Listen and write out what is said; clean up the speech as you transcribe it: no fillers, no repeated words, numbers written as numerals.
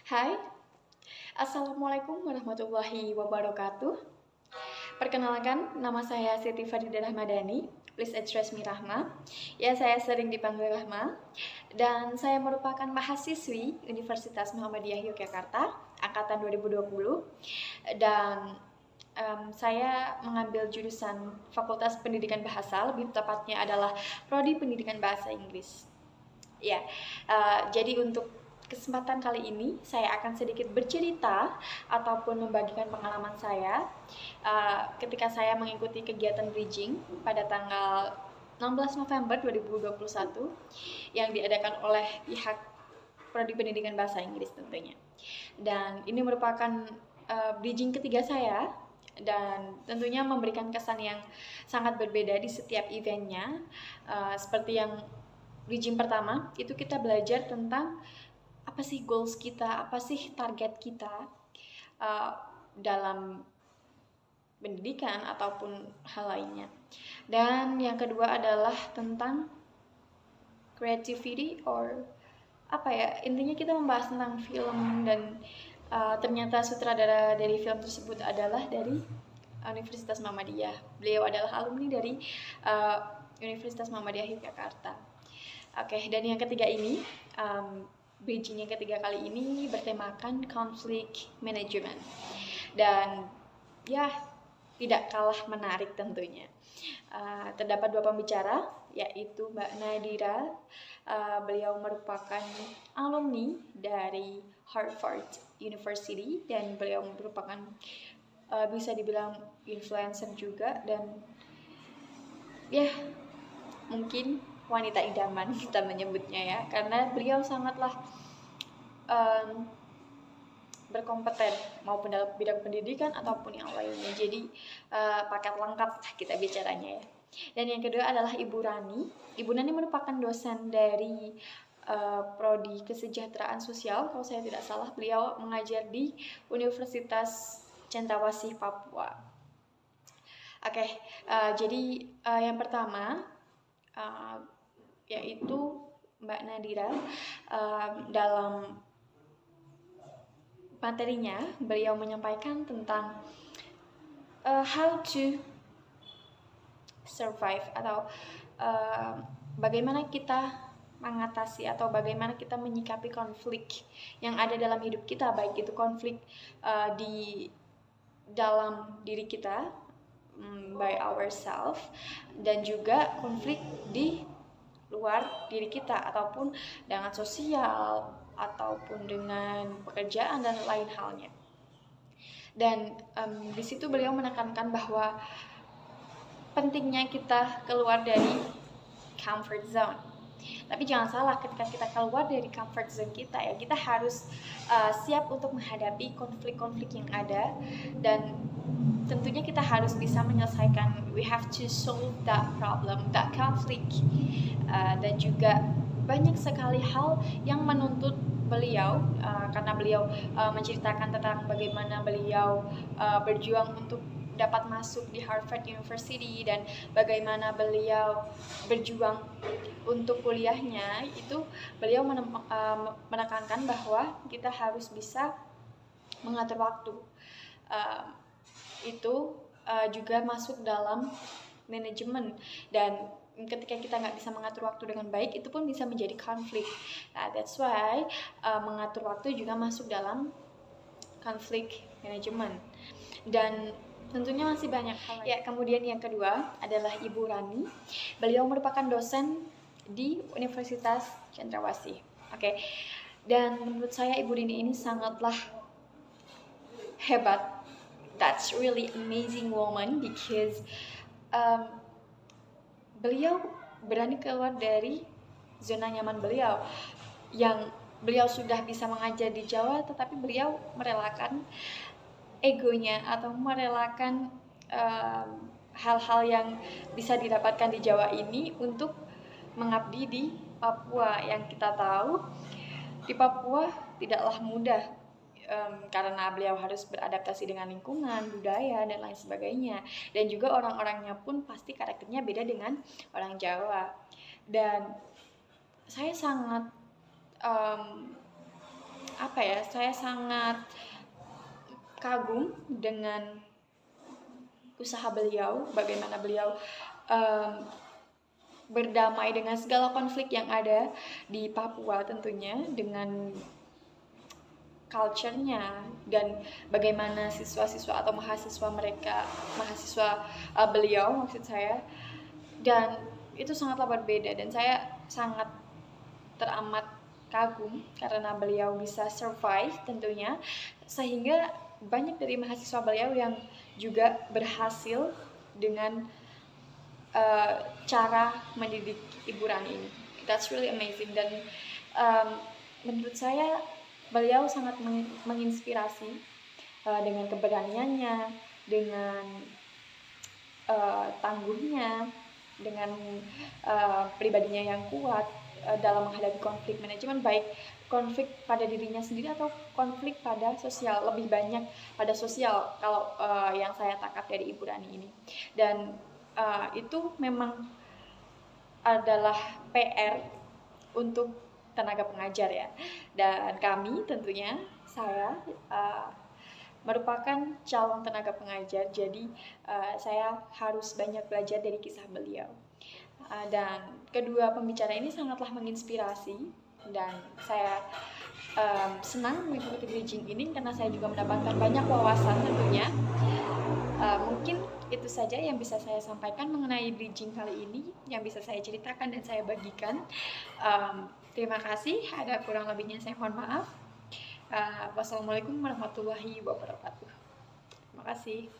Hai, Assalamualaikum warahmatullahi wabarakatuh. Perkenalkan, nama saya Siti Faridah Rahmadani. Please address me Rahma. Ya, saya sering dipanggil Rahma. Dan saya merupakan mahasiswi Universitas Muhammadiyah Yogyakarta, angkatan 2020. Dan saya mengambil jurusan Fakultas Pendidikan Bahasa, lebih tepatnya adalah Prodi Pendidikan Bahasa Inggris. Ya, jadi untuk kesempatan kali ini saya akan sedikit bercerita ataupun membagikan pengalaman saya ketika saya mengikuti kegiatan bridging pada tanggal 16 November 2021 yang diadakan oleh pihak Prodi Pendidikan Bahasa Inggris tentunya. Dan ini merupakan bridging ketiga saya dan tentunya memberikan kesan yang sangat berbeda di setiap eventnya. Seperti yang bridging pertama, itu kita belajar tentang apa sih goals kita, apa sih target kita dalam pendidikan ataupun hal lainnya. Dan yang kedua adalah tentang creativity or apa ya, intinya kita membahas tentang film dan ternyata sutradara dari film tersebut adalah dari Universitas Muhammadiyah. Beliau adalah alumni dari Universitas Muhammadiyah Yogyakarta. Oke, dan yang ketiga ini bridging yang ketiga kali ini bertemakan conflict management. Dan ya, tidak kalah menarik tentunya. Terdapat dua pembicara, yaitu Mbak Nadira. Beliau merupakan alumni dari Harvard University dan beliau merupakan bisa dibilang influencer juga, dan ya mungkin wanita idaman kita menyebutnya ya, karena beliau sangatlah berkompeten maupun dalam bidang pendidikan ataupun yang lainnya. Jadi paket lengkap kita bicaranya ya. Dan yang kedua adalah Ibu Rani. Ibu Rani merupakan dosen dari Prodi Kesejahteraan Sosial, kalau saya tidak salah. Beliau mengajar di Universitas Cendrawasih, Papua. Oke, jadi yang pertama yaitu Mbak Nadira. Dalam materinya beliau menyampaikan tentang how to survive atau bagaimana kita mengatasi atau bagaimana kita menyikapi konflik yang ada dalam hidup kita, baik itu konflik di dalam diri kita by ourselves dan juga konflik di luar diri kita ataupun dengan sosial ataupun dengan pekerjaan dan lain halnya. Dan di situ beliau menekankan bahwa pentingnya kita keluar dari comfort zone. Tapi jangan salah, ketika kita keluar dari comfort zone kita ya, kita harus siap untuk menghadapi konflik-konflik yang ada, dan tentunya kita harus bisa menyelesaikan. We have to solve that problem, that conflict. Dan juga banyak sekali hal yang menuntut beliau, karena beliau menceritakan tentang bagaimana beliau berjuang untuk dapat masuk di Harvard University dan bagaimana beliau berjuang untuk kuliahnya. Itu beliau menekankan bahwa kita harus bisa mengatur waktu. Itu juga masuk dalam manajemen, dan ketika kita nggak bisa mengatur waktu dengan baik, itu pun bisa menjadi konflik. Nah, that's why mengatur waktu juga masuk dalam konflik manajemen. Dan tentunya masih banyak hal ya. Kemudian yang kedua adalah Ibu Rani. Beliau merupakan dosen di Universitas Cendrawasih. Oke. Dan menurut saya Ibu Rini ini sangatlah hebat. That's really amazing woman because beliau berani keluar dari zona nyaman beliau, yang beliau sudah bisa mengajar di Jawa, tetapi beliau merelakan egonya atau merelakan hal-hal yang bisa didapatkan di Jawa ini untuk mengabdi di Papua, yang kita tahu di Papua tidaklah mudah karena beliau harus beradaptasi dengan lingkungan, budaya, dan lain sebagainya. Dan juga orang-orangnya pun pasti karakternya beda dengan orang Jawa. Dan saya sangat apa ya, saya sangat kagum dengan usaha beliau, bagaimana beliau berdamai dengan segala konflik yang ada di Papua tentunya, dengan culture-nya, dan bagaimana siswa-siswa atau mahasiswa beliau maksud saya, dan itu sangatlah berbeda, dan saya sangat teramat kagum karena beliau bisa survive tentunya, sehingga banyak dari mahasiswa beliau yang juga berhasil dengan cara mendidik Ibu Rani ini. That's really amazing, dan menurut saya beliau sangat menginspirasi dengan keberaniannya, dengan tangguhnya, dengan pribadinya yang kuat dalam menghadapi konflik manajemen, baik konflik pada dirinya sendiri atau konflik pada sosial, lebih banyak pada sosial kalau yang saya tangkap dari Ibu Rani ini. Dan itu memang adalah PR untuk tenaga pengajar ya, dan kami tentunya, saya merupakan calon tenaga pengajar, jadi saya harus banyak belajar dari kisah beliau. Dan kedua pembicara ini sangatlah menginspirasi, dan saya senang mengikuti bridging ini karena saya juga mendapatkan banyak wawasan tentunya. Mungkin itu saja yang bisa saya sampaikan mengenai bridging kali ini, yang bisa saya ceritakan dan saya bagikan. Terima kasih, ada kurang lebihnya saya mohon maaf. Wassalamualaikum warahmatullahi wabarakatuh. Terima kasih.